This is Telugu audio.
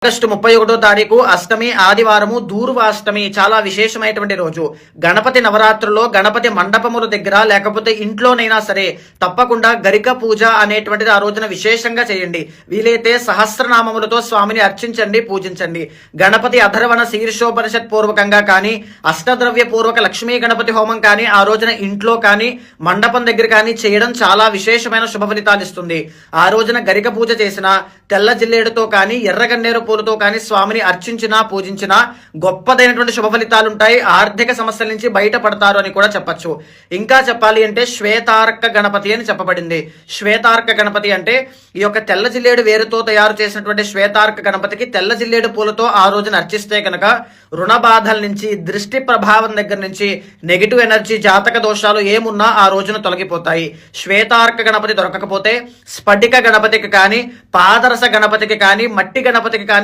ఆగస్టు 31వ తారీఖు అష్టమి ఆదివారము దూర్వాష్టమి చాలా విశేషమైనటువంటి రోజు. గణపతి నవరాత్రుల్లో గణపతి మండపముల దగ్గర లేకపోతే ఇంట్లోనైనా సరే తప్పకుండా గరిక పూజ అనేటువంటిది ఆ రోజున విశేషంగా చేయండి. వీలైతే సహస్రనామములతో స్వామిని అర్చించండి, పూజించండి. గణపతి అధర్వణ శీర్షోపనిషత్ పూర్వకంగా కానీ అష్టద్రవ్య పూర్వక లక్ష్మీ గణపతి హోమం కానీ ఆ రోజున ఇంట్లో కానీ మండపం దగ్గర కానీ చేయడం చాలా విశేషమైన శుభ ఫలితాలు ఇస్తుంది. ఆ రోజున గరిక పూజ చేసిన తెల్ల జిల్లేడుతో కానీ ఎర్రగన్నేరు పూలతో కానీ స్వామిని అర్చించినా పూజించినా గొప్పదైనటువంటి శుభ ఫలితాలు ఉంటాయి. ఆర్థిక సమస్యల నుంచి బయటపడతారు అని కూడా చెప్పచ్చు. ఇంకా చెప్పాలి అంటే శ్వేతార్క గణపతి అని చెప్పబడింది. శ్వేతార్క గణపతి అంటే ఈ యొక్క తెల్ల జిల్లేడు వేరుతో తయారు చేసినటువంటి శ్వేతార్క గణపతికి తెల్ల జిల్లేడు పూలతో ఆ రోజున అర్చిస్తే కనుక రుణ బాధల నుంచి, దృష్టి ప్రభావం దగ్గర నుంచి, నెగిటివ్ ఎనర్జీ, జాతక దోషాలు ఏమున్నా ఆ రోజున తొలగిపోతాయి. శ్వేతార్క గణపతి దొరకకపోతే స్ఫటిక గణపతికి కానీ, పాదరస గణపతికి కానీ, మట్టి గణపతికి కానీ